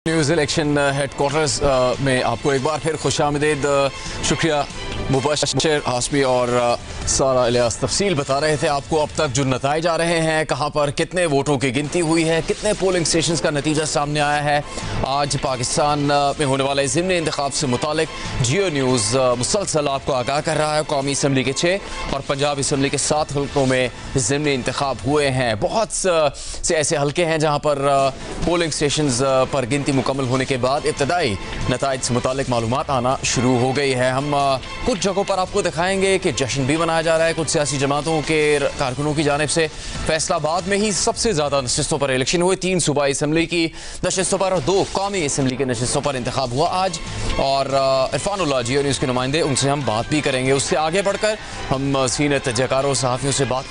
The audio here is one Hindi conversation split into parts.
न्यूज़ इलेक्शन हेडक्वार्टर्स में आपको एक बार फिर खुशामदीद। शुक्रिया मुबशर हाशमी और सारा इलियास तफसील बता रहे थे आपको अब तक जो नताइज आ रहे हैं, कहाँ पर कितने वोटों की गिनती हुई है, कितने पोलिंग स्टेशन का नतीजा सामने आया है। आज पाकिस्तान में होने वाले ज़िमनी इंतखाब से मुतालिक जियो न्यूज़ मुसलसल आपको आगाह कर रहा है। कौमी असम्बली के 6 और पंजाब असम्बली के 7 हल्कों में ज़िमनी इंतखाब हुए हैं। बहुत से ऐसे हल्के हैं जहाँ पर पोलिंग स्टेशन पर गिनती मुकम्मल होने के बाद इब्तदाई नताइज से मुतालिक मालूमात आना शुरू हो गई है। हम कुछ जगहों पर आपको दिखाएंगे कि जश्न भी मनाया जा रहा है। कुछ सियासी जमातों के कारकुनों की जानिब से फैसलाबाद में ही सबसे ज़्यादा नशिस्तों पर इलेक्शन हुए। 3 सूबाई असम्बली की नशिस्तों पर और 2 कौमी असम्बली के नशिस्तों पर इंतखाब हुआ आज। और इरफानुल्लाह जियो न्यूज़ के नुमाइंदे, उनसे हम बात भी करेंगे। उससे आगे बढ़कर हम सीनियर तजज़ियाकारों सहाफ़ियों से बात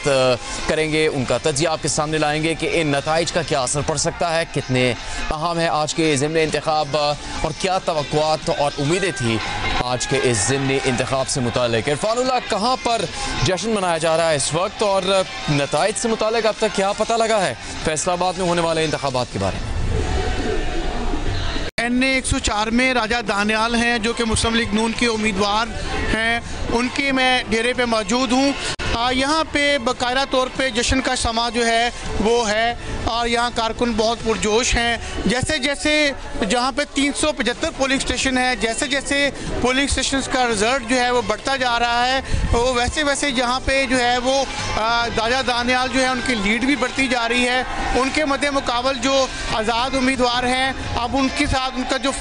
करेंगे, उनका तजिया आपके सामने लाएंगे कि इन नताइज का क्या असर पड़ सकता है, कितने अहम है आज के ज़िमनी इंतखाब और क्या तवक्कुआत और उम्मीदें थी आज के इस ज़िमनी इंतखाब से मुतालिक। इरफानुल्लाह, कहाँ पर जश्न मनाया जा रहा है इस वक्त और नताइज से मुतालिक अब तक क्या पता लगा है फैसलाबाद में होने वाले इंतखाबात के बारे में? NA 104 में राजा दानियाल हैं जो कि मुस्लिम लीग नून के उम्मीदवार हैं, उनके मैं डेरे पे मौजूद हूँ। यहाँ पे बाकायदा तौर पे जश्न का समा जो है वो है और यहाँ कारकुन बहुत पुरजोश हैं। जैसे जैसे जहाँ पे 375 पोलिंग स्टेशन है, जैसे जैसे पोलिंग स्टेशन का रिजल्ट जो है वो बढ़ता जा रहा है, वो वैसे वैसे जहाँ पे जो है वो राजा दानियाल जो है उनकी लीड भी बढ़ती जा रही है। उनके मद्दे मुकाबल जो आज़ाद उम्मीदवार हैं, अब उनके साथ उनका जो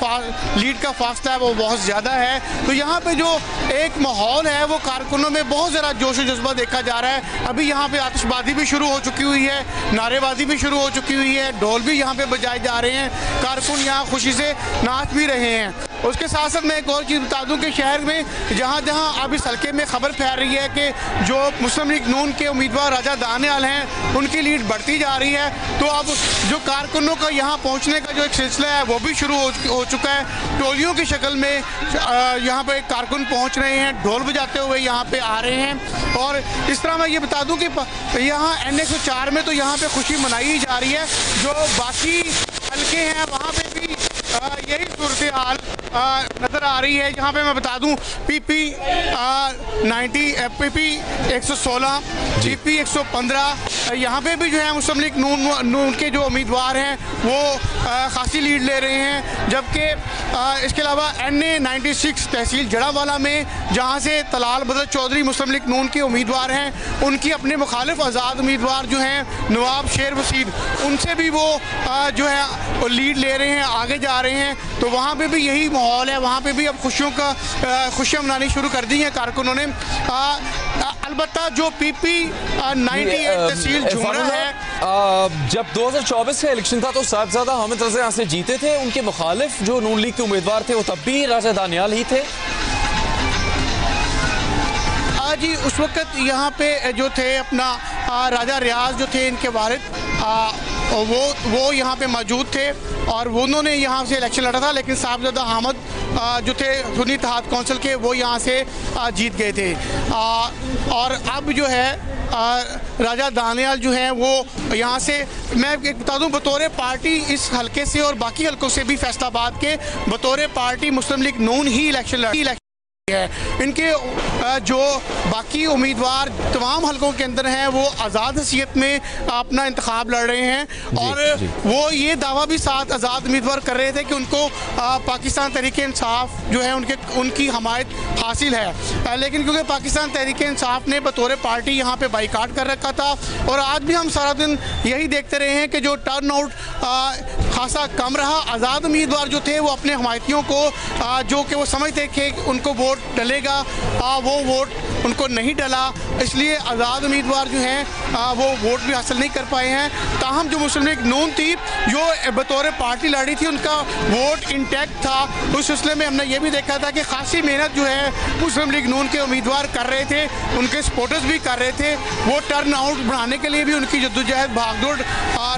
लीड का फासला है वो बहुत ज़्यादा है। तो यहाँ पर जो एक माहौल है वो कारकुनों में बहुत ज़्यादा जोश व जज्बा देखा जा रहा है। अभी यहाँ पे आतिशबाजी भी शुरू हो चुकी हुई है, नारेबाजी भी शुरू हो चुकी हुई है, ढोल भी यहाँ पे बजाए जा रहे हैं, कारकुन यहाँ खुशी से नाच भी रहे हैं। उसके साथ साथ मैं एक और चीज़ बता दूं कि शहर में जहाँ जहाँ अब इस हल्के में खबर फैल रही है कि जो मुस्लिम लीग नून के उम्मीदवार राजा दानियाल हैं उनकी लीड बढ़ती जा रही है, तो अब जो कारकुनों का यहाँ पहुँचने का जो एक सिलसिला है वो भी शुरू हो चुका है। टोलियों की शक्ल में यहाँ पर कारकुन पहुँच रहे हैं, ढोल बजाते हुए यहाँ पर आ रहे हैं। और इस तरह मैं ये बता दूं कि यहाँ NA 104 में तो यहाँ पे खुशी मनाई जा रही है, जो बाकी हल्के हैं वहाँ पे भी यही सूरत हाल नज़र आ रही है। यहाँ पे मैं बता दूं PP 90, PP 116, GP 115, यहाँ पे भी जो है मुस्लिम लीग नून के जो उम्मीदवार हैं वो खासी लीड ले रहे हैं। जबकि इसके अलावा NA 96 तहसील जड़ावाला में जहाँ से तलाल बदर चौधरी मुस्लिम लीग नून के उम्मीदवार हैं, उनकी अपने मुखालिफ आज़ाद उम्मीदवार जो हैं नवाब शेर वसीद, उनसे भी वो जो है लीड ले रहे हैं, आगे जा रहे हैं। तो वहाँ पे भी यही माहौल है, वहाँ पे भी अब खुशियाँ मनानी शुरू कर दी हैं कारकुनों ने। अलबत्ता जो PP 98 तहसील जुमरा है, जब 2024 का इलेक्शन था तो साहिबजादा हामिद रज़ा यहाँ से जीते थे, उनके मुखालिफ जो नून लीग के उम्मीदवार थे वो तब भी राजा दानियाल ही थे। जी उस वक्त यहाँ पे जो थे अपना राजा रियाज जो थे इनके वारिद, वो यहाँ पे मौजूद थे और उन्होंने यहाँ से इलेक्शन लड़ा था, लेकिन साहिबजादा हामिद जो थे सुन्नी इत्तेहाद कौंसिल के, वो यहाँ से जीत गए थे। और अब जो है राजा दानियाल जो है वो यहाँ से, मैं एक बता दूँ, बतौर पार्टी इस हल्के से और बाकी हल्कों से भी फैसलाबाद के बतौर पार्टी मुस्लिम लीग नून ही इलेक्शन है। इनके जो बाकी उम्मीदवार तमाम हलकों के अंदर हैं वो आज़ाद हैसियत में अपना इंतखाब लड़ रहे हैं और वो ये दावा भी साथ आज़ाद उम्मीदवार कर रहे थे कि उनको पाकिस्तान तहरीक इंसाफ जो है उनकी हमायत हासिल है। लेकिन क्योंकि पाकिस्तान तहरीक इंसाफ ने बतौर पार्टी यहाँ पे बाइकाट कर रखा था और आज भी हम सारा दिन यही देखते रहे हैं कि जो टर्न आउट खासा कम रहा। आज़ाद उम्मीदवार जो थे वो अपने हमायतियों को जो कि वो समझते थे कि उनको वोट डलेगा, वो वोट उनको नहीं डला, इसलिए आज़ाद उम्मीदवार जो हैं वो वोट भी हासिल नहीं कर पाए हैं। ताहम जो मुस्लिम लीग नून थी जो बतौर पार्टी लड़ी थी उनका वोट इंटैक्ट था। उस सिलसिले में हमने ये भी देखा था कि खासी मेहनत जो है मुस्लिम लीग नून के उम्मीदवार कर रहे थे, उनके सपोर्टर्स भी कर रहे थे। वो टर्न आउट बढ़ाने के लिए भी उनकी जद्दोजहद भागदौड़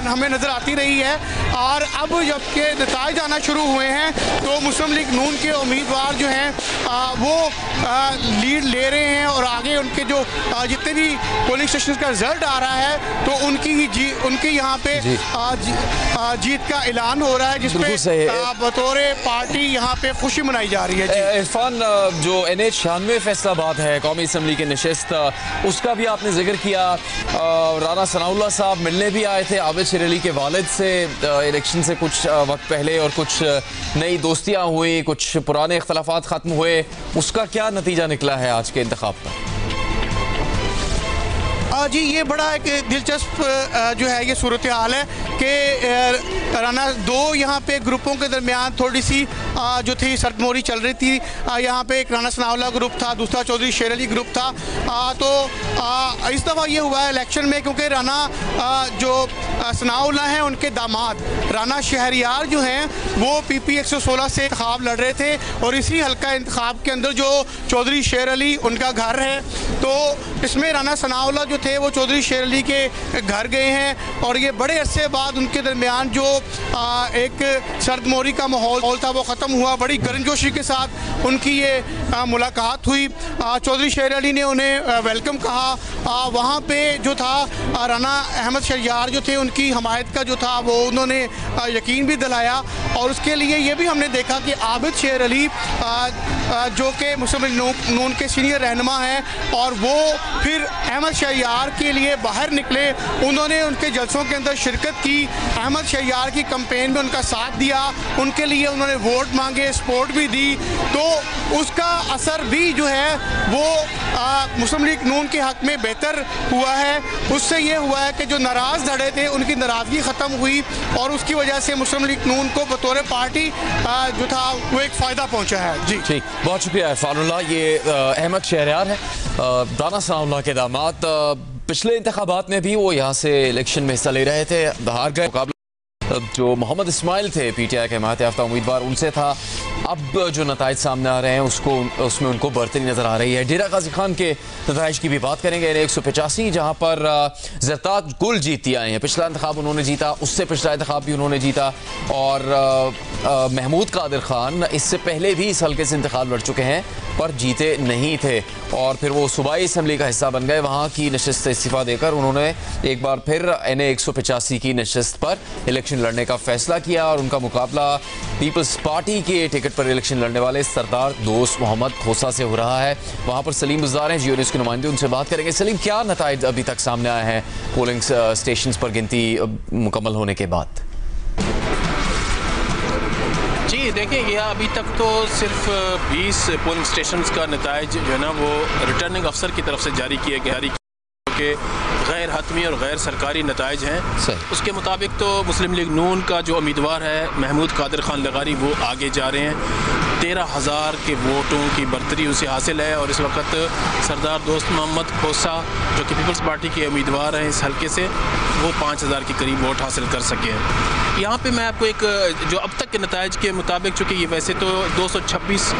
हमें नज़र आती रही है। और अब जबकि नताइज आना शुरू हुए हैं तो मुस्लिम लीग नून के उम्मीदवार जो हैं वो लीड ले रहे हैं और आगे उनके जो जितने भी पोलिंग स्टेशन का रिजल्ट आ रहा है तो उनकी यहाँ पे जीत का ऐलान हो रहा है, जिसपे बतौर पार्टी यहाँ पे खुशी मनाई जा रही है। इरफान, जो NH-96 फैसलाबाद है कौमी असम्बली की नशिस्त, उसका भी आपने जिक्र किया। राना सनाउल्लाह साहब मिलने भी आए थे आबिद शेर अली के वालिद से इलेक्शन से कुछ वक्त पहले, और कुछ नई दोस्तियाँ हुई, कुछ पुराने इख्तलाफात ख़त्म हुए। उसका क्या नतीजा निकला है आज के इंतखाब का? जी, ये बड़ा एक दिलचस्प जो है ये सूरत हाल है कि राना दो यहाँ पे ग्रुपों के दरमियान थोड़ी सी जो थी सरगर्मी चल रही थी। यहाँ पे एक राना सनाउल्लाह ग्रुप था, दूसरा चौधरी शेर अली ग्रुप था। तो इस दफ़ा ये हुआ है इलेक्शन में, क्योंकि राना जो सनाउल्लाह हैं उनके दामाद राना शहरियार जो हैं वो PP 116 से इंतखाब लड़ रहे थे, और इसी हल्का इंतखाब के अंदर जो चौधरी शेर अली उनका घर है, तो इसमें राना सनाउल्लाह जो थे वो चौधरी शेर अली के घर गए हैं, और ये बड़े अरसे बाद उनके दरमियान जो एक सरगर्मी का माहौल था वो ख़त्म हुआ। बड़ी गर्मजोशी के साथ उनकी ये मुलाकात हुई। चौधरी शेर अली ने उन्हें वेलकम कहा। वहाँ पे जो था राना अहमद शहरियार जो थे उनकी हमायत का जो था वो उन्होंने यकीन भी दिलाया, और उसके लिए ये भी हमने देखा कि आबिद शेर अली जो कि मुस्लिम लीग नून के सीनियर रहनुमा हैं, और वो फिर अहमद शहरियार के लिए बाहर निकले। उन्होंने उनके जलसों के अंदर शिरकत की, अहमद शहरियार की कैंपेन में उनका साथ दिया, उनके लिए उन्होंने वोट मांगे, सपोर्ट भी दी। तो उसका असर भी जो है वो मुस्लिम लीग नून के हक़ में बेहतर हुआ है। उससे ये हुआ है कि जो नाराज़ धड़े थे उनकी नाराज़गी ख़त्म हुई, और उसकी वजह से मुस्लिम लीग नून को बतौर पार्टी जो था वो एक फ़ायदा पहुँचा है। जी ठीक, बहुत शुक्रिया इरफानुल्लाह। ये अहमद शहरियार है, राना सनाउल्लाह के दामाद। पिछले इंतखाबात में भी वो यहाँ से इलेक्शन में हिस्सा ले रहे थे, हार गए। मुकाबला जो मोहम्मद इस्माइल थे PTI के हिमायत याफ्ता उम्मीदवार, उनसे था। अब जो नताइज सामने आ रहे हैं उसमें उनको बढ़तरी नज़र आ रही है। डेरा गाजी खान के नताइज की भी बात करेंगे। 185 जहाँ पर ज़रताज गुल जीतती आए हैं। पिछला इंतखाब उन्होंने जीता, उससे पिछला इंतखाब भी उन्होंने जीता, और महमूद कादिर खान इससे पहले भी इस हल्के से इंतखाब लड़ चुके हैं पर जीते नहीं थे, और फिर वो सूबाई असम्बली का हिस्सा बन गए। वहाँ की नशिस्त से इस्तीफ़ा देकर उन्होंने एक बार फिर NA 185 की नशिस्त पर इलेक्शन लड़ने का फैसला किया, और उनका मुकाबला पीपल्स पार्टी के टिकट पर इलेक्शन लड़ने वाले सरदार दोस्त मोहम्मद खोसा से हो रहा है। वहाँ पर सलीम बुज़दार हैं, जियो न्यूज़ के नुमाइंदे, उनसे बात करेंगे। सलीम, क्या नताइज अभी तक सामने आए हैं पोलिंग स्टेशन पर गिनती मुकम्मल होने के बाद? जी देखिए, यह अभी तक तो सिर्फ 20 पोलिंग स्टेशन का नताइज जो है ना वो रिटर्निंग अफसर की तरफ से जारी किए गए के गैर हतमी और गैर सरकारी नताइज हैं। उसके मुताबिक तो मुस्लिम लीग नून का जो उम्मीदवार है महमूद कादिर खान लगारी वो आगे जा रहे हैं। 13,000 के वोटों की बढ़तरी उसे हासिल है, और इस वक्त सरदार दोस्त मोहम्मद खोसा जो कि पीपल्स पार्टी के उम्मीदवार हैं इस हल्के से, वो 5,000 के करीब वोट हासिल कर सके हैं। यहाँ पे मैं आपको एक जो अब तक के नताइज के मुताबिक, चूँकि ये वैसे तो 226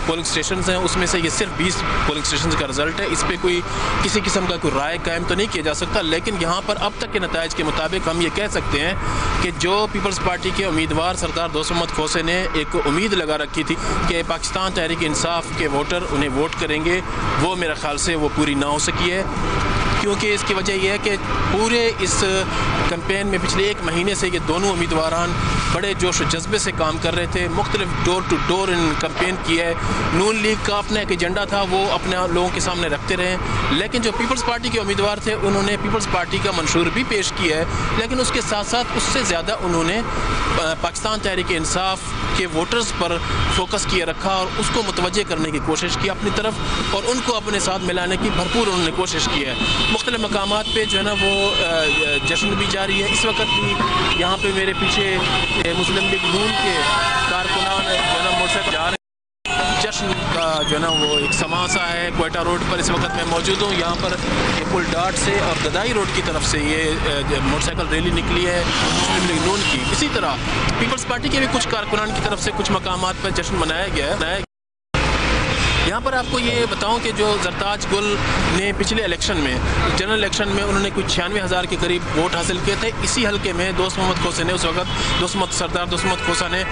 पोलिंग स्टेशन हैं, उसमें से ये सिर्फ 20 पोलिंग स्टेशन का रिजल्ट है। इस पर कोई किसी किस्म का कोई राय कायम तो नहीं किया जा सकता, लेकिन यहाँ पर अब तक के नताइज के मुताबिक हम ये कह सकते हैं कि जो पीपल्स पार्टी के उम्मीदवार सरदार दोस्त मोहम्मद खोसे ने एक उम्मीद लगा रखी थी कि पाकिस्तान तहरीक इंसाफ के वोटर उन्हें वोट करेंगे, वो मेरे ख्याल से वो पूरी ना हो सकी है। क्योंकि इसकी वजह यह है कि पूरे इस कैंपेन में पिछले 1 महीने से ये दोनों उम्मीदवारान बड़े जोश और जज्बे से काम कर रहे थे। मुख्तलिफ door to door in campaign की है। नून लीग का अपना एक एजेंडा था, वो अपने लोगों के सामने रखते रहे, लेकिन जो पीपल्स पार्टी के उम्मीदवार थे उन्होंने पीपल्स पार्टी का मंशूर भी पेश किया है, लेकिन उसके साथ साथ उससे ज़्यादा उन्होंने पाकिस्तान तहरीक इंसाफ के वोटर्स पर फोकस किए रखा और उसको मुतवज्जे करने की कोशिश की अपनी तरफ, और उनको अपने साथ मिलाने की भरपूर उन्होंने कोशिश की है। मुख्तलिफ मकामात पे जो है ना वो जश्न भी जारी है। इस वक्त भी यहाँ पे मेरे पीछे मुस्लिम लीग नून के कारकुनान जो है ना मोटरसाइकिल जा रहे हैं। जश्न का जो है ना वो एक समासा है क्वेटा रोड पर इस वक्त मैं मौजूद हूँ। यहाँ पर ये पुल डाट से और गदाई रोड की तरफ से ये मोटरसाइकिल रैली निकली है मुस्लिम लीग नून की। इसी तरह पीपल्स पार्टी के भी कुछ कारकुनान की तरफ से कुछ मकामात पर जश्न मनाया गया है। यहाँ पर आपको ये बताऊँ कि जो जरताज गुल ने पिछले इलेक्शन में, जनरल इलेक्शन में उन्होंने कुछ 96,000 के करीब वोट हासिल किए थे। इसी हल्के में दोस्त मोहम्मद खोसे ने, उस वक्त सरदार दोस्त मोहम्मद खोसा ने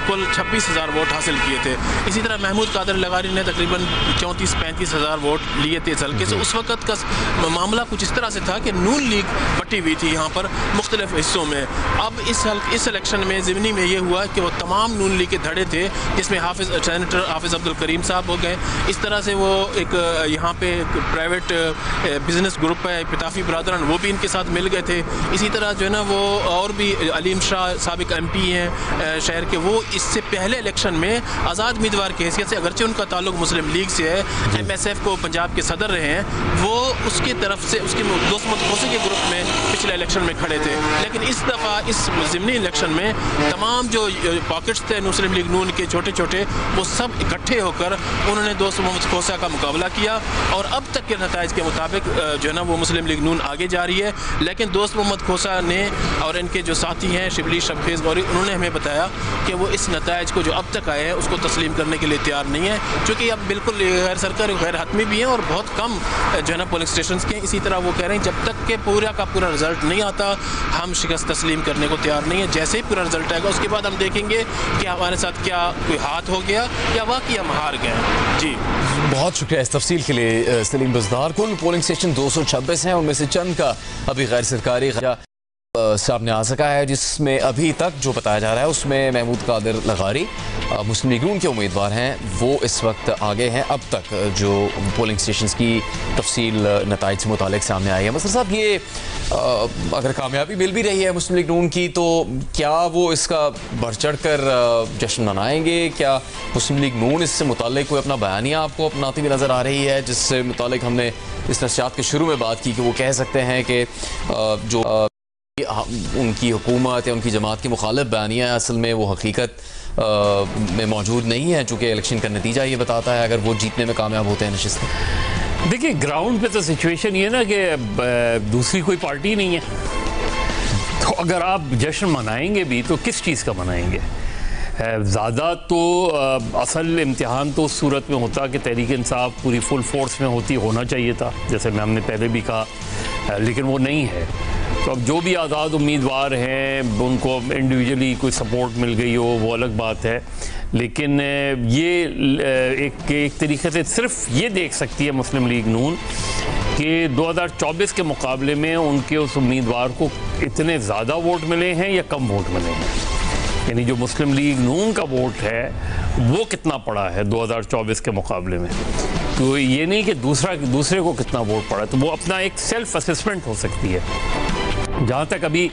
कुल 26,000 वोट हासिल किए थे। इसी तरह महमूद कादर लगारी ने तकरीबन 34-35,000 वोट लिए थे इस हल्के से। उस वक्त का मामला कुछ इस तरह से था कि नून लीग बटी हुई थी यहाँ पर मुख्तलिफ हिस्सों में। अब इस इलेक्शन में ज़िमनी में ये हुआ कि वो तमाम नून लीग के धड़े थे, जिसमें सेनेटर हाफिज़ अब्दुल करीम साहब हो गए। इस तरह से वो एक यहाँ पे प्राइवेट बिजनेस ग्रुप है पिताफी ब्रादरन, वो भी इनके साथ मिल गए थे। इसी तरह जो है ना वो और भी अलीम शाह साबिक MP हैं शहर के, वो इससे पहले इलेक्शन में आज़ाद उम्मीदवार की हैसियत से, अगरचे उनका ताल्लुक मुस्लिम लीग से है, MSF को पंजाब के सदर रहे हैं, वो उसकी तरफ से उसके दोस्त मोहम्मद खोसे के ग्रुप में पिछले इलेक्शन में खड़े थे। लेकिन इस दफ़ा इस ज़िमनी इलेक्शन में तमाम जो पॉकेट्स थे मुस्लिम लीग नून के छोटे छोटे, वो सब इकट्ठे होकर उन्होंने दोस्त मोहम्मद खोसा का मुकाबला किया और अब तक के नताइज के मुताबिक जो है ना वो मुस्लिम लीग नून आगे जा रही है। लेकिन दोस्त मोहम्मद खोसा ने और इनके जो साथी हैं शिबली शबखेज़ गौरी, उन्होंने हमें बताया कि वो इस नताइज को जो अब तक आए हैं उसको तस्लीम करने के लिए तैयार नहीं है, क्योंकि अब बिल्कुल गैर सरकारी गैर हतमी भी हैं और बहुत कम जो है ना पोलिंग स्टेशन के। इसी तरह वो कह रहे हैं जब तक के पूरा का पूरा रिजल्ट नहीं आता हम शिकस्त तस्लीम करने को तैयार नहीं है। जैसे ही पूरा रिजल्ट आएगा उसके बाद हम देखेंगे कि हमारे साथ क्या कोई हाथ हो गया या वाकई हम हार गए। जी बहुत शुक्रिया इस तफसील के लिए सलीम बज़दार। कुल पोलिंग स्टेशन 226 हैं, उनमें से चंद का अभी गैर सरकारी सामने आ सका है, जिसमें अभी तक जो बताया जा रहा है उसमें महमूद कादिर लगारी मुस्लिम लीग नून के उम्मीदवार हैं, वो इस वक्त आगे हैं। अब तक जो पोलिंग स्टेशंस की तफसील नताइज से मुतालिक सामने आई है। मसर साहब, ये अगर कामयाबी मिल भी रही है मुस्लिम लीग नून की, तो क्या वो इसका बढ़ चढ़ कर जश्न मनाएंगे? क्या मुस्लिम लीग नून इससे मुतालिक कोई अपना बयानिया आपको अपनाती हुई नज़र आ रही है, जिससे मुतालिक हमने इस नशियात के शुरू में बात की कि वो कह सकते हैं कि जो उनकी हुकूमत या उनकी जमात के मुखालिफ बयानिया है, असल में वो हकीकत में मौजूद नहीं है, चूँकि इलेक्शन का नतीजा ये बताता है अगर वो जीतने में कामयाब होते हैं नशिस्तें। देखिए, ग्राउंड पे तो सिचुएशन ये ना कि दूसरी कोई पार्टी नहीं है, तो अगर आप जश्न मनाएंगे भी तो किस चीज़ का मनाएंगे? ज़्यादा तो असल इम्तिहान तो उस सूरत में होता कि तहरीक इंसाफ पूरी फुल फोर्स में होना चाहिए था, जैसे मैं हमने पहले भी कहा, लेकिन वो नहीं है। तो अब जो भी आज़ाद उम्मीदवार हैं उनको इंडिविजुअली कोई सपोर्ट मिल गई हो वो अलग बात है, लेकिन ये एक तरीके से सिर्फ ये देख सकती है मुस्लिम लीग नून कि 2024 के मुकाबले में उनके उस उम्मीदवार को इतने ज़्यादा वोट मिले हैं या कम वोट मिले हैं, यानी जो मुस्लिम लीग नून का वोट है वो कितना पड़ा है 2024 के मुकाबले में। तो ये नहीं कि दूसरे को कितना वोट पड़ा, तो वो अपना एक सेल्फ असेसमेंट हो सकती है। जहाँ तक अभी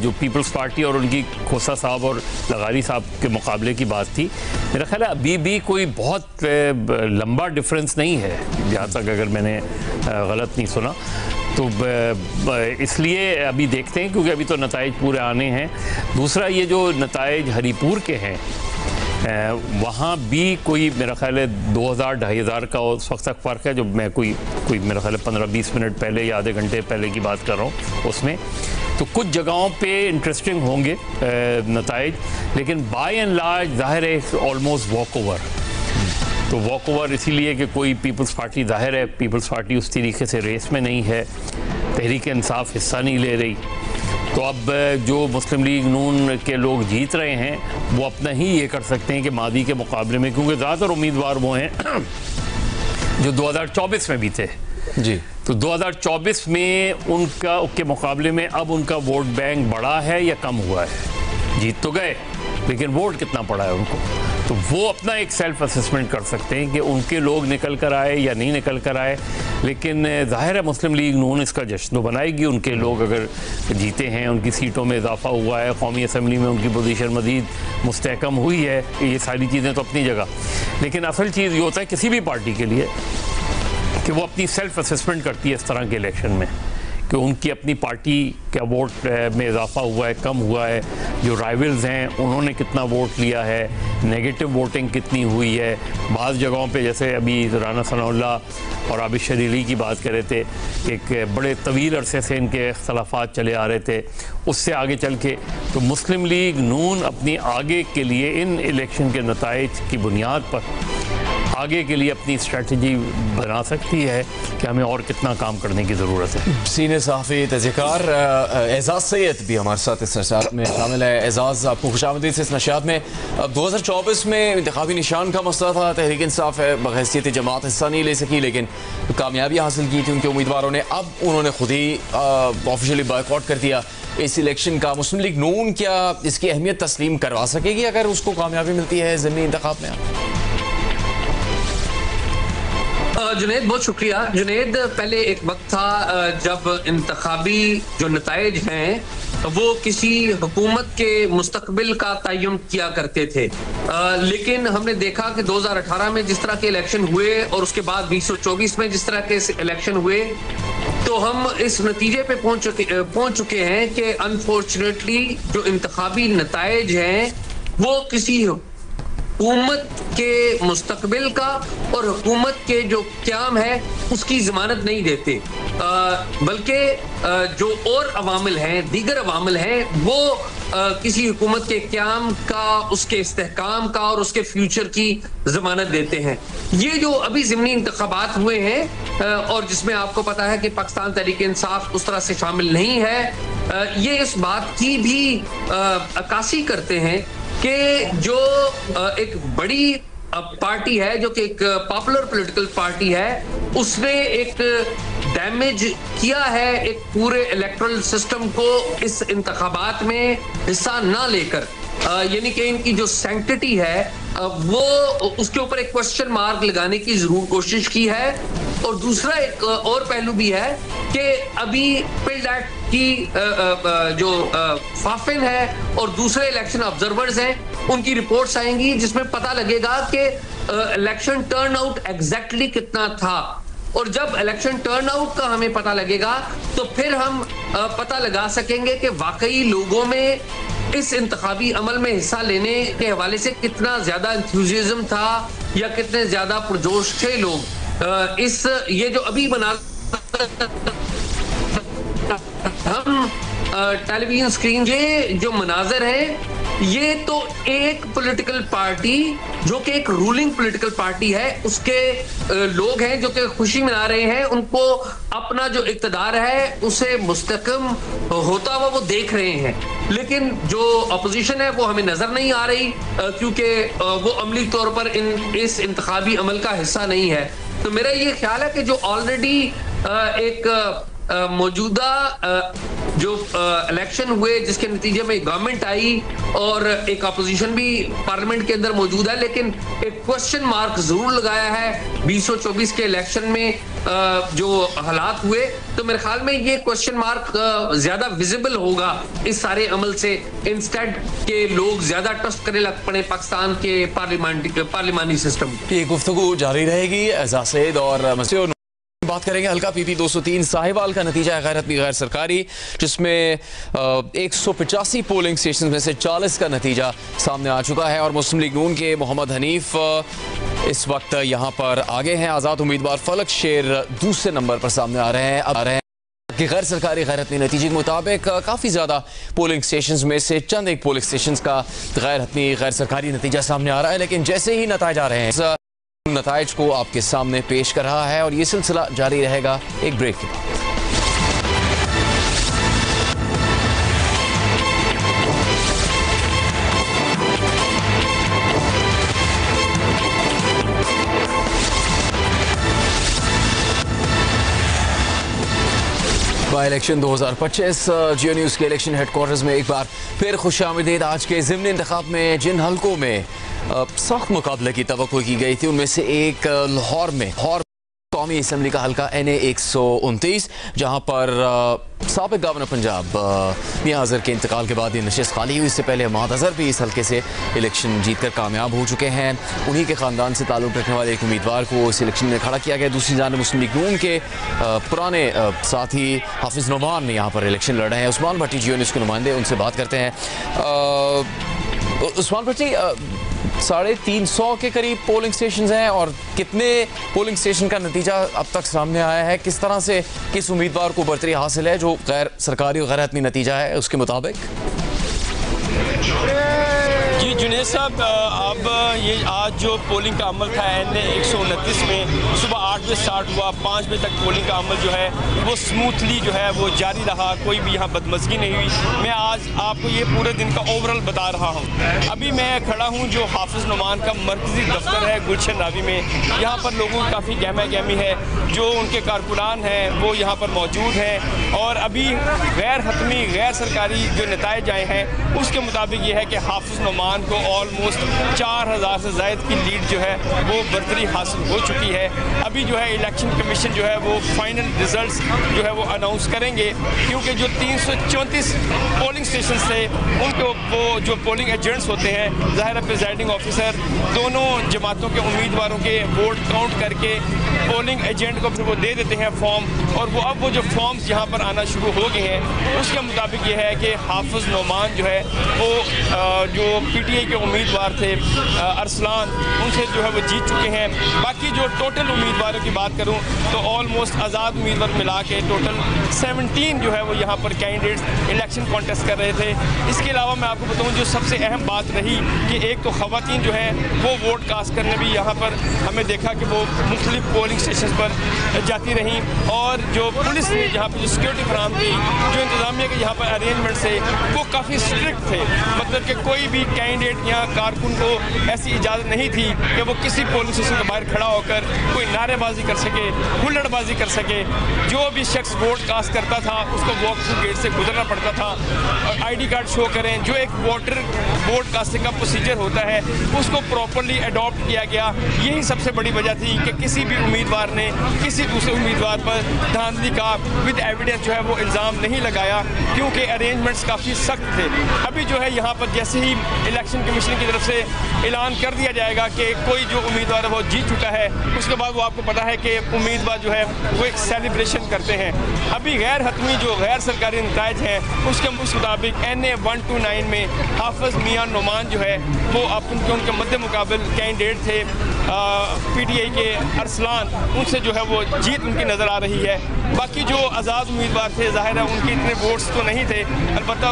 जो पीपल्स पार्टी और उनकी खोसा साहब और लगारी साहब के मुकाबले की बात थी, मेरा ख्याल है अभी भी कोई बहुत लंबा डिफरेंस नहीं है, जहाँ तक अगर मैंने गलत नहीं सुना। तो इसलिए अभी देखते हैं, क्योंकि अभी तो नताइज पूरे आने हैं। दूसरा, ये जो नताइज हरीपुर के हैं वहाँ भी कोई मेरा ख्याल है 2000-2500 का उस वक्त तक फ़र्क है, जो मैं कोई मेरा ख्याल है 15-20 मिनट पहले या आधे घंटे पहले की बात कर रहा हूँ उसमें। तो कुछ जगहों पे इंटरेस्टिंग होंगे नताइज, लेकिन बाय एंड लार्ज ज़ाहिर है ऑलमोस्ट वॉक ओवर। तो वॉक ओवर इसीलिए कि कोई पीपल्स पार्टी, ज़ाहिर है पीपल्स पार्टी उस तरीके से रेस में नहीं है, तहरीक इंसाफ हिस्सा नहीं ले रही। तो अब जो मुस्लिम लीग नून के लोग जीत रहे हैं वो अपना ही ये कर सकते हैं कि मादी के मुकाबले में, क्योंकि ज़्यादातर उम्मीदवार वो हैं जो 2024 में भी थे जी। तो 2024 में उनके मुकाबले में अब उनका वोट बैंक बढ़ा है या कम हुआ है? जीत तो गए, लेकिन वोट कितना पड़ा है उनको, तो वो अपना एक सेल्फ असेसमेंट कर सकते हैं कि उनके लोग निकल कर आए या नहीं निकल कर आए। लेकिन जाहिर है मुस्लिम लीग नून इसका जश्न बनाएगी, उनके लोग अगर जीते हैं, उनकी सीटों में इजाफा हुआ है, कौमी असम्बली में उनकी पोजीशन मज़ीद मुस्तहकम हुई है, ये सारी चीज़ें तो अपनी जगह। लेकिन असल चीज़ ये होता है किसी भी पार्टी के लिए कि वो अपनी सेल्फ असेसमेंट करती है इस तरह के इलेक्शन में कि उनकी अपनी पार्टी का वोट में इजाफा हुआ है, कम हुआ है, जो राइवल्स हैं उन्होंने कितना वोट लिया है, नेगेटिव वोटिंग कितनी हुई है। बाज़ जगहों पे जैसे अभी राना सनाउल्लाह और आबिद शरीली की बात कर रहे थे, एक बड़े तवील अरसे से इनके इख्तलाफात चले आ रहे थे, उससे आगे चल के तो मुस्लिम लीग नून अपनी आगे के लिए इन इलेक्शन के नताइज की बुनियाद पर आगे के लिए अपनी स्ट्रेटजी बना सकती है कि हमें और कितना काम करने की ज़रूरत है। सीनियर सहाफ़ी तज़किकार एजाज़ सैयद भी हमारे साथ इस नशियात में शामिल है। एजाज़, आपको खुशामदीद से इस नशियात में। अब 2024 में इंतखाबी निशान का मसला था, तहरीक इंसाफ है बहैसियत जमात हिस्सा नहीं ले सकी, लेकिन कामयाबी हासिल की थी उनके उम्मीदवारों ने। अब उन्होंने खुद ही ऑफिशियली बॉयकॉट कर दिया इस इलेक्शन का। मुस्लिम लीग नून क्या इसकी अहमियत तस्लीम करवा सकेगी अगर उसको कामयाबी मिलती है ज़मीनी इंतखाब में? जुनैद, बहुत शुक्रिया। जुनैद, पहले एक वक्त था जब इंतखाबी जो नताइज हैं वो किसी हुकूमत के मुस्तकबिल का तयन किया करते थे, लेकिन हमने देखा कि 2018 में जिस तरह के इलेक्शन हुए और उसके बाद 2024 में जिस तरह के इलेक्शन हुए, तो हम इस नतीजे पे पहुंच चुके हैं कि अनफॉर्चुनेटली जो इंतखाबी नताइज हैं वो किसी हुकूमत के मुस्तकबिल का और हुकूमत के जो क़याम है उसकी ज़मानत नहीं देते, बल्कि जो और अवामिल हैं, दीगर अवामिल हैं, वो किसी हुकूमत के क़याम का, उसके इस्तेहकाम का और उसके फ्यूचर की ज़मानत देते हैं। ये जो अभी ज़िमनी इंतखाबात हुए हैं और जिसमें आपको पता है कि पाकिस्तान तहरीक इंसाफ उस तरह से शामिल नहीं है, ये इस बात की भी अक्कासी करते हैं कि जो एक बड़ी पार्टी है, जो कि एक पॉपुलर पॉलिटिकल पार्टी है, उसने एक डैमेज किया है एक पूरे इलेक्टोरल सिस्टम को इस इंतखाबात में हिस्सा ना लेकर, यानी कि इनकी जो सैंक्टिटी है वो उसके ऊपर एक क्वेश्चन मार्क लगाने की जरूर कोशिश की है। और दूसरा एक और पहलू भी है कि अभी पिल्ड एक्ट की जो फाफिन है और दूसरे इलेक्शन ऑब्जर्वर्स हैं उनकी रिपोर्ट्स आएंगी जिसमें पता लगेगा कि इलेक्शन टर्नआउट एग्जैक्टली कितना था। और जब इलेक्शन टर्नआउट का हमें पता लगेगा तो फिर हम पता लगा सकेंगे कि वाकई लोगों में इस इंतखाबी अमल में हिस्सा लेने के हवाले से कितना ज्यादा एंथुसियाज्म था या कितने ज्यादा पुरजोश थे लोग। ये जो अभी बना हम टेलीविजन स्क्रीन के जो मनाजर हैं, ये तो एक पॉलिटिकल पार्टी जो कि एक रूलिंग पॉलिटिकल पार्टी है उसके लोग हैं जो कि खुशी मना रहे हैं, उनको अपना जो इक़्तिदार है उसे मुस्तकम होता हुआ वो देख रहे हैं। लेकिन जो अपोजिशन है वो हमें नजर नहीं आ रही क्योंकि वो अमली तौर पर इस इंतखाबी अमल का हिस्सा नहीं है। तो मेरा ये ख्याल है कि जो ऑलरेडी एक मौजूदा जो इलेक्शन हुए जिसके नतीजे में गवर्नमेंट आई और एक अपोजिशन भी पार्लियामेंट के अंदर मौजूद है, लेकिन एक क्वेश्चन मार्क जरूर लगाया है 2024 के इलेक्शन में जो हालात हुए। तो मेरे ख्याल में ये क्वेश्चन मार्क ज्यादा विजिबल होगा इस सारे अमल से, इंस्टेड के लोग ज्यादा ट्रस्ट करने लग पड़े पाकिस्तान के पार्लिमानी सिस्टम। ये गुफ्तगू जारी रहेगी। एजाज़ सैयद और बात करेंगे हल्का PP 203 साहिवाल का नतीजा है गैर हतमी गैर सरकारी, जिसमें 185 पोलिंग स्टेशन में से 40 का नतीजा सामने आ चुका है और मुस्लिम लीग नून के मोहम्मद हनीफ इस वक्त यहां पर आगे हैं। आज़ाद उम्मीदवार फलक शेर दूसरे नंबर पर सामने आ रहे हैं। कि गैर सरकारी गैर हतमी नतीजे के मुताबिक काफ़ी ज़्यादा पोलिंग स्टेशन में से चंद एक पोलिंग स्टेशन का गैर हतमी गैर सरकारी नतीजा सामने आ रहा है, लेकिन जैसे ही नतीजे आ रहे हैं नताइज को आपके सामने पेश कर रहा है और ये सिलसिला जारी रहेगा एक ब्रेक के बाद। बाई इलेक्शन 2025 जियो न्यूज़ के इलेक्शन हेडक्वार्टर्स में एक बार फिर खुशामदीद। आज के ज़िमनी इंतखाब में जिन हलकों में सख्त मुकाबले की तवक्को की गई थी उनमें से एक लाहौर में कौमी असम्बली का हल्का NA 129, जहाँ पर साबिक गवर्नर पंजाब मियां अजहर के इंतकाल के बाद ये नशिस्त खाली हुई। इससे पहले महमूद अजहर भी इस हल्के से इलेक्शन जीतकर कामयाब हो चुके हैं। उन्हीं के ख़ानदान से ताल्लुक़ रखने वाले एक उम्मीदवार को इस इलेक्शन में खड़ा किया गया। दूसरी जानिब मुस्लिम लीग नून के पुराने साथी हाफिज़ नोमान यहाँ पर इलेक्शन लड़ रहे हैं। उस्मान भट्टी जियो न्यूज़ के नुमाइंदे, उनसे बात करते हैं। उस्मान भट्टी, 350 के करीब पोलिंग स्टेशन हैं और कितने पोलिंग स्टेशन का नतीजा अब तक सामने आया है? किस तरह से किस उम्मीदवार को बरतरी हासिल है जो गैर सरकारी और गैर हतमी नतीजा है उसके मुताबिक? जी जुनेद साहब, अब ये आज जो पोलिंग का अमल था NA 129 में सुबह 8 बजे स्टार्ट हुआ, 5 बजे तक पोलिंग का अमल जो है वो स्मूथली जो है वो जारी रहा, कोई भी यहाँ बदमज़गी नहीं हुई। मैं आज आपको ये पूरे दिन का ओवरऑल बता रहा हूँ। अभी मैं खड़ा हूँ जो हाफिज़ नुमान का मरकज़ी दफ्तर है गुलशन रावी में। यहाँ पर लोगों की काफ़ी गहमा गहमी है, जो उनके कारकुनान हैं वो यहाँ पर मौजूद हैं और अभी गैर हतमी गैर सरकारी जो नताइज आए हैं उसके मुताबिक ये है कि हाफिज़ नुमान को ऑलमोस्ट 4000 से ज़ायद की लीड जो है वो बरतरी हासिल हो चुकी है। अभी जो है इलेक्शन कमीशन जो है वो फाइनल रिजल्ट्स जो है वो अनाउंस करेंगे, क्योंकि जो 334 पोलिंग स्टेशन थे उनको वो जो पोलिंग एजेंट्स होते हैं, ज़ाहिर प्रिजाइडिंग ऑफिसर दोनों जमातों के उम्मीदवारों के वोट काउंट करके पोलिंग एजेंट को फिर वो दे देते हैं फॉर्म, और वो अब वो जो फॉर्म्स यहाँ पर आना शुरू हो गए हैं उसके मुताबिक ये है कि हाफिज़ नुमान जो है वो जो PTI के उम्मीदवार थे अरसलान, उनसे जो है वो जीत चुके हैं। बाकी जो टोटल उम्मीदवारों की बात करूं तो ऑलमोस्ट आज़ाद उम्मीदवार मिला के टोटल 17 जो है वो यहाँ पर कैंडिडेट्स इलेक्शन कॉन्टेस्ट कर रहे थे। इसके अलावा मैं आपको बताऊं जो सबसे अहम बात रही कि एक तो ख़वातीन जो है वो वोट कास्ट करने भी यहाँ पर हमें देखा कि वो मुख्तलिफ पोलिंग स्टेशन पर जाती रहीं, और जो पुलिस ने जहाँ पर जो सिक्योरिटी फराहम की, जो इंतज़ामिया के यहाँ पर अरेंजमेंट्स थे वो काफ़ी स्ट्रिक्ट थे। मतलब कि कोई भी कैंडिडेट या कारकुन को ऐसी इजाज़त नहीं थी कि वो किसी पोलिंग स्टेशन के बाहर खड़ा होकर कोई नारेबाजी कर सके, हुल्लड़बाजी कर सके। जो भी शख्स वोट कास्ट करता था उसको वॉक थ्रू गेट से गुजरना पड़ता था, और ID कार्ड शो करें। जो एक वोट कास्टिंग का प्रोसीजर होता है उसको प्रॉपरली अडॉप्ट किया गया। यही सबसे बड़ी वजह थी कि किसी भी उम्मीदवार ने किसी दूसरे उम्मीदवार पर धांधली का विद एविडेंस जो है वो इल्ज़ाम नहीं लगाया, क्योंकि अरेंजमेंट्स काफ़ी सख्त थे। अभी जो है यहाँ पर जैसे ही इलेक्शन कमीशन की तरफ से ऐलान कर दिया जाएगा कि कोई जो उम्मीदवार है वो जीत चुका है, उसके बाद वो आपको पता है कि उम्मीदवार जो है वो एक सेलिब्रेशन करते हैं। अभी गैर हतमी जो गैर सरकारी नताइज हैं उसके मुताबिक NA 129 में हाफिज़ मियां नुमान जो है वो उनके मद्दे मुकाबिल कैंडिडेट थे PTI के अरसलान, उनसे जो है वो जीत उनकी नज़र आ रही है। बाकी जो आज़ाद उम्मीदवार थे ज़ाहिर है उनके इतने वोट्स तो नहीं थे, अलबत्ता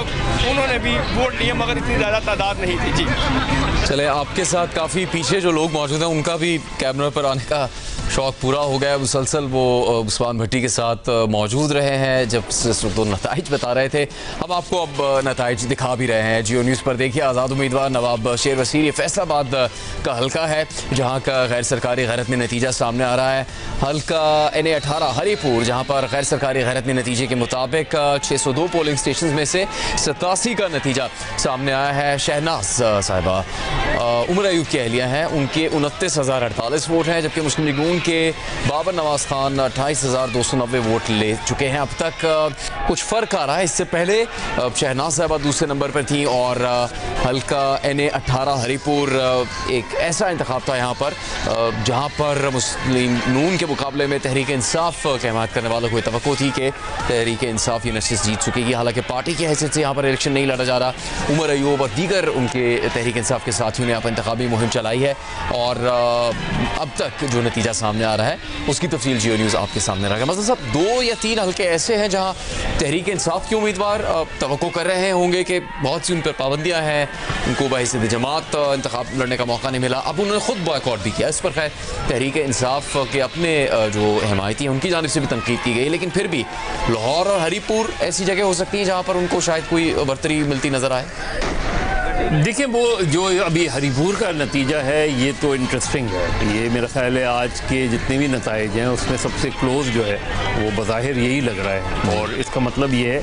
उन्होंने भी वोट लिए मगर इतनी ज़्यादा तादाद नहीं थी। जी चले, आपके साथ काफ़ी पीछे जो लोग मौजूद हैं उनका भी कैमरा पर आने का शौक़ पूरा हो गया। मुसलसल वो उस्मान भट्टी के साथ मौजूद रहे हैं जब तो नताइज बता रहे थे। हम आपको अब नताइज दिखा भी रहे हैं। जियो न्यूज़ पर देखिए, आज़ाद उम्मीदवार नवाब शेर वसीर, ये फैसलाबाद का हल्का है जहाँ का गैर सरकारी गैरत में नतीजा सामने आ रहा है। हल्का NA 18 हरीपुर, जहाँ पर गैर सरकारी गैरत में नतीजे के मुताबिक 602 पोलिंग स्टेशन में से 87 का नतीजा सामने आया है। शहनाज साहिबा उमर अयूब की अहलिया हैं, उनके 29,048 वोट हैं, जबकि मुस्लिम लीग नून के बाबर नवाज खान 28,290 वोट ले चुके हैं। अब तक कुछ फ़र्क आ रहा है। इससे पहले शहनाज साहिबा दूसरे नंबर पर थी और हल्का NA 18 हरीपुर एक ऐसा इंतखाब था यहाँ पर जहाँ पर मुस्लिम नून के मुकाबले में तहरीक इंसाफ की हमायत करने वालों को तवक्को थी कि तहरीक इंसाफ ये नशिस्त जीत चुकेगी। हालांकि पार्टी की हैसियत से यहाँ पर इलेक्शन नहीं लड़ा जा रहा। उमर अयूब और दीगर उनके तहरीक इंसाफ के साथियों ने यहाँ पर इंतखाबी मुहिम चलाई है और अब तक जो नतीजा सामने आ रहा है उसकी तफसील जियो न्यूज़ आपके सामने रहा है। मतलब साहब 2 या 3 हल्के ऐसे हैं जहाँ तहरीक इंसाफ के उम्मीदवार तवक्को कर रहे होंगे कि बहुत सी उन पर पाबंदियाँ हैं, उनको बहैसियत जमात इंतखाब लड़ने का मौका नहीं मिला। अब उन्होंने खुद बॉयकॉट भी किया। इस पर खैर तहरीक इंसाफ के अपने जो हमायती हैं उनकी जानिब से भी तनकीद की गई, लेकिन फिर भी लाहौर और हरीपुर ऐसी जगह हो सकती है जहाँ पर उनको शायद कोई बरतरी मिलती नज़र आए। देखिए, वो जो अभी हरीपुर का नतीजा है ये तो इंटरेस्टिंग है। ये मेरा ख्याल है आज के जितने भी नताइज हैं उसमें सबसे क्लोज जो है वो बज़ाहिर यही लग रहा है, और इसका मतलब ये है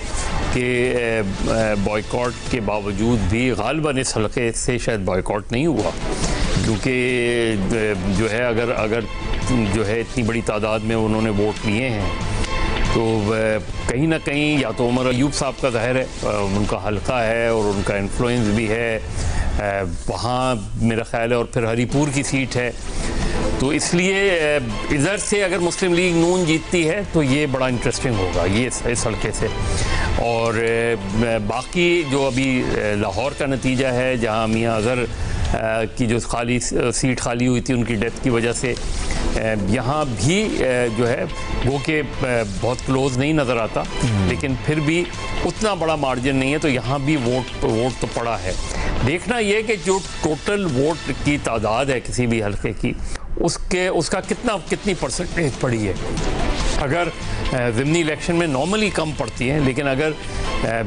कि बॉयकॉट के बावजूद भी गालिबन इस हल्के से शायद बॉयकॉट नहीं हुआ, क्योंकि जो है अगर जो है इतनी बड़ी तादाद में उन्होंने वोट लिए हैं तो कहीं ना कहीं या तो उमर अयूब साहब का ज़ाहिर है उनका हल्का है और उनका इन्फ्लुएंस भी है वहाँ मेरा ख्याल है, और फिर हरीपुर की सीट है, तो इसलिए इधर से अगर मुस्लिम लीग नून जीतती है तो ये बड़ा इंटरेस्टिंग होगा ये इस हल्के से। और बाकी जो अभी लाहौर का नतीजा है जहाँ मियाँ अज़हर की जो सीट खाली हुई थी उनकी डेथ की वजह से, यहाँ भी जो है वो कि बहुत क्लोज नहीं नज़र आता, लेकिन फिर भी उतना बड़ा मार्जिन नहीं है, तो यहाँ भी वोट तो पड़ा है। देखना ये कि जो टोटल वोट की तादाद है किसी भी हल्के की, उसका कितनी परसेंटेज पड़ी है। अगर ज़िमनी इलेक्शन में नॉर्मली कम पड़ती हैं, लेकिन अगर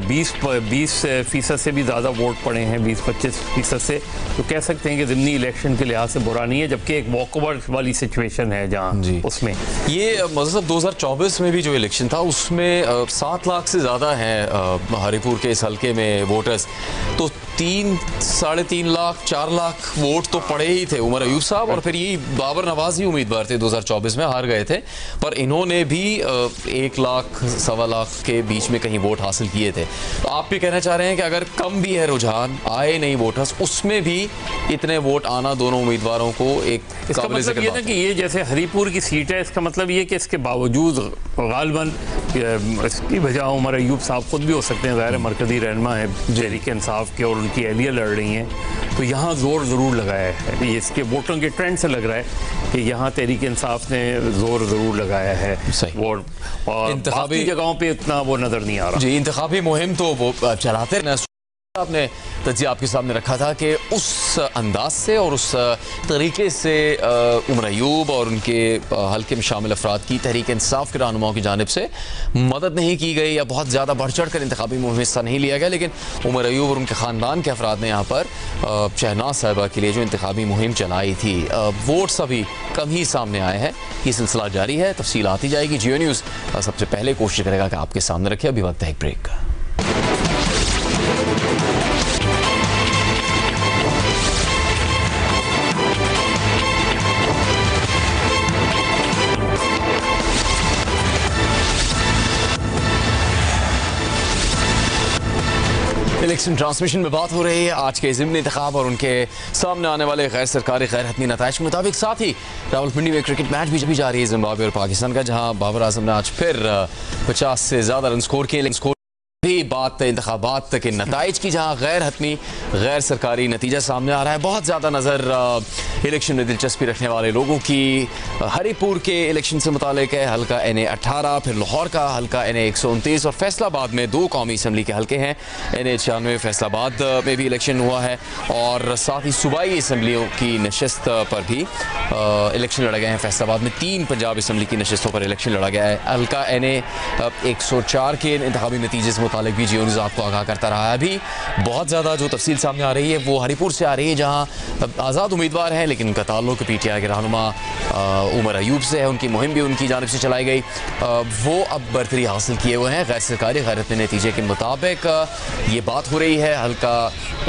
20% से भी ज़्यादा वोट पड़े हैं, 20-25% से, तो कह सकते हैं कि ज़िमनी इलेक्शन के लिहाज से बुरा नहीं है। जबकि एक वॉकओवर वाली सिचुएशन है जहाँ उसमें ये मतलब 2024 में भी जो इलेक्शन था उसमें 7 लाख से ज़्यादा हैं हरिपुर के इस हल्के में वोटर्स, तो 3-3.5 लाख 4 लाख वोट तो पड़े ही थे उमर अयूब साहब, और फिर यही बाबर नवाज ही उम्मीदवार थे 2024 में, हार गए थे, पर इन्होंने भी 1 लाख 1.25 लाख के बीच में कहीं वोट हासिल किए थे। तो आप भी कहना चाह रहे हैं कि अगर कम भी है रुझान, आए नहीं वोटर्स, उसमें भी इतने वोट आना दोनों उम्मीदवारों को एक इसका मतलब ये ना कि ये जैसे हरिपुर की सीट है, इसका मतलब ये कि इसके बावजूद गालिबन इसकी वजह उमर अयूब साहब खुद भी हो सकते हैं, ज़ाहिर मरकज़ी रहनुमा है तहरीक इंसाफ के और उनकी अहलिया लड़ रही हैं, तो यहाँ जोर ज़रूर लगाया है। ये इसके वोटों के ट्रेंड से लग रहा है कि यहाँ तहरीक इंसाफ ने जोर ज़रूर लगाया है वोट, और इंतखाबी जगहों पे इतना वो नज़र नहीं आ रहा। जी, इंतखाबी मुहिम तो वो चलाते हैं। आपने तजिया आपके सामने रखा था कि उस अंदाज से और उस तरीके से उमर अयूब और उनके हल्के में शामिल अफराद की तहरीक इंसाफ के रहनुमाओं की जानिब से मदद नहीं की गई या बहुत ज़्यादा बढ़ चढ़ कर इंतखाबी मुहिम में हिस्सा नहीं लिया गया, लेकिन उमर अयूब और उनके ख़ानदान के अफराद ने यहाँ पर शहनाज साहिबा के लिए जो इंतखाबी मुहिम चलाई थी, वोट्स अभी कम ही सामने आए हैं। ये सिलसिला जारी है, तफसील आती जाएगी। जियो न्यूज़ सबसे पहले कोशिश करेगा कि आपके सामने रखे। अभी वक्त है एक ब्रेक का। इलेक्शन ट्रांसमिशन में बात हो रही है आज के ज़िमनी इंतखाब और उनके सामने आने वाले गैर सरकारी गैर हतमी नताइज के मुताबिक। साथ ही रावलपिंडी में क्रिकेट मैच भी जारी है जिम्बाब्वे और पाकिस्तान का, जहां बाबर आजम ने आज फिर 50 से ज़्यादा रन स्कोर किए। भी बात इंतखाबात के नताइज की, जहाँ गैर हतमी गैर सरकारी नतीजा सामने आ रहा है। बहुत ज़्यादा नज़र इलेक्शन में दिलचस्पी रखने वाले लोगों की हरिपुर के इलेक्शन से मुतालिक है। हल्का NA 18, फिर लाहौर का हल्का NA 129 और फैसलाबाद में 2 कौमी असम्बली के हल्के हैं। NA 96 फैसलाबाद में भी इलेक्शन हुआ है, और साथ ही सूबाई असम्बलियों की नशस्त पर भी इलेक्शन लड़े गए हैं। फैसलाबाद में 3 पंजाब असम्बली की नशस्तों पर इलेक्शन लड़ा गया है। हल्का NA 104 के इंतखाबी नतीजे से मुतालिक भी जियो न्यूज़ आपको आगाह करता रहा है। अभी बहुत ज़्यादा जो तफसील सामने आ रही है वो हरिपुर से आ रही है, जहाँ आज़ाद उम्मीदवार हैं, लेकिन उनका ताल्लुक PTI के रहनुमा उमर अयूब से है। उनकी मुहिम भी उनकी जानिब से चलाई गई। वो अब बरतरी हासिल किए हुए हैं गैर सरकारी गैर हतमी नतीजे के मुताबिक। ये बात हो रही है हल्का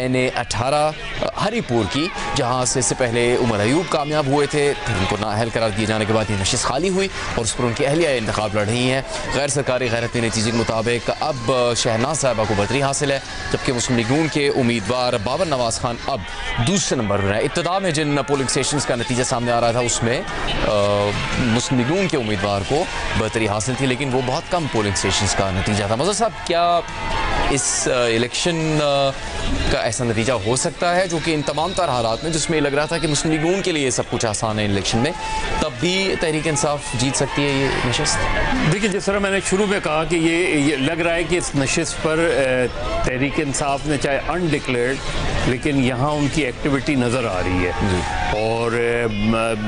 NA 18 हरिपुर की, जहाँ से इससे पहले उमर अयूब कामयाब हुए थे, फिर उनको नाअहल करार दिए जाने के बाद ये नशिस्त खाली हुई और उस पर उनकी अहलिया इंतखाब लड़ रही हैं। गैर सरकारी गैर हतमी नतीजे के मुताबिक अब शहनाज साहिबा को बरतरी हासिल है, जबकि मुस्लिम लीग नून के उम्मीदवार बाबर नवाज खान अब दूसरे नंबर पर है। इब्तिदा में जिन पोलिंग स्टेशन का नतीजा सामने आ रहा था उसमें मुस्लिम लीग नून के उम्मीदवार को बरतरी हासिल थी, लेकिन वो बहुत कम पोलिंग स्टेशन का नतीजा था। मज़र साहब, क्या इस इलेक्शन का ऐसा नतीजा हो सकता है जो कि इन तमाम तर हालात में, जिसमें लग रहा था कि मुस्लिम लीग नून के लिए सब कुछ आसान है इलेक्शन में, तब भी तहरीक इंसाफ जीत सकती है ये नशिस्त? देखिए, जिस तरह मैंने शुरू में कहा कि ये लग रहा है कि इस नशिस्त पर तहरीक इंसाफ ने चाहे अनडिक्लेयर्ड, लेकिन यहाँ उनकी एक्टिविटी नज़र आ रही है। और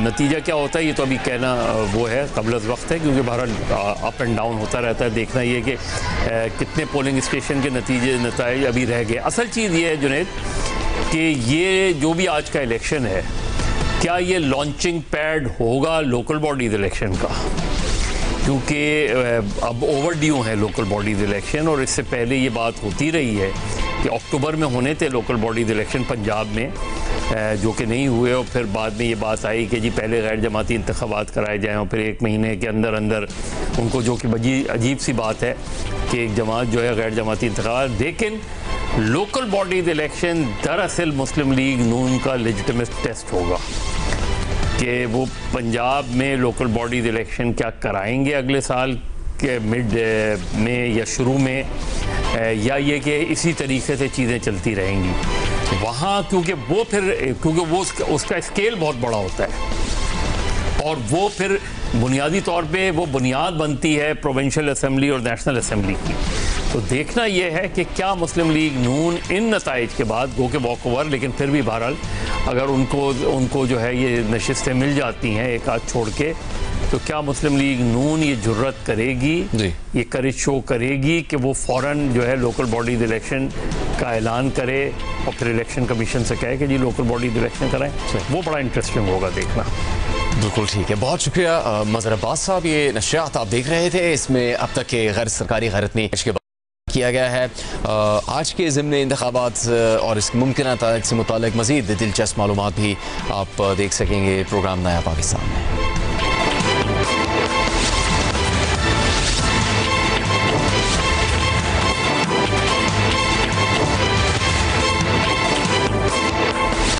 नतीजा क्या होता है ये तो अभी कहना वो है, क़ब्ल वक्त है, क्योंकि बहरहाल अप एंड डाउन होता रहता है। देखना ये कि कितने पोलिंग स्टेशन के नतीजे अभी रह गए। असल चीज़ ये है जुनैद कि ये जो भी आज का इलेक्शन है, क्या ये लॉन्चिंग पैड होगा लोकल बॉडीज़ इलेक्शन का? क्योंकि अब ओवरड्यू है लोकल बॉडीज़ इलेक्शन, और इससे पहले ये बात होती रही है कि अक्टूबर में होने थे लोकल बॉडीज़ इलेक्शन पंजाब में, जो कि नहीं हुए, और फिर बाद में ये बात आई कि जी पहले गैर जमाती इंतखाबात कराए जाएँ और फिर 1 महीने के अंदर अंदर उनको, जो कि बड़ी अजीब सी बात है कि एक जमात जो है गैर जमाती इंतखाबात। लेकिन लोकल बॉडीज़ इलेक्शन दरअसल मुस्लिम लीग नून का लेजिटिमेट टेस्ट होगा कि वो पंजाब में लोकल बॉडीज़ इलेक्शन क्या कराएंगे अगले साल के मिड में या शुरू में, या ये कि इसी तरीके से चीज़ें चलती रहेंगी वहाँ, क्योंकि वो उसका स्केल बहुत बड़ा होता है, और वो फिर बुनियादी तौर पे वो बुनियाद बनती है प्रोविंशियल असम्बली और नेशनल असम्बली की। तो देखना यह है कि क्या मुस्लिम लीग नून इन नताइज के बाद गो के वॉक ओवर, लेकिन फिर भी बहरहाल अगर उनको जो है ये नशिस्तें मिल जाती हैं एक आध छोड़ के, तो क्या मुस्लिम लीग नून ये जुर्रत करेगी, ये करेज शो करेगी कि वो फ़ौरन जो है लोकल बॉडीज इलेक्शन का ऐलान करे और फिर इलेक्शन कमीशन से कहे कि जी लोकल बॉडीज इलेक्शन कराएं? वो बड़ा इंटरेस्टिंग होगा देखना। बिल्कुल ठीक है, बहुत शुक्रिया मज़हर अब्बास साहब। ये नशरियात आप देख रहे थे, इसमें अब तक के गैर सरकारी गैरतनी के बाद किया गया है। आज के ज़िमनी इंतखाबात और इस मुमकिन नताइज से मुतालिक मज़ीद दिलचस्प मालूमात भी आप देख सकेंगे प्रोग्राम नया पाकिस्तान में।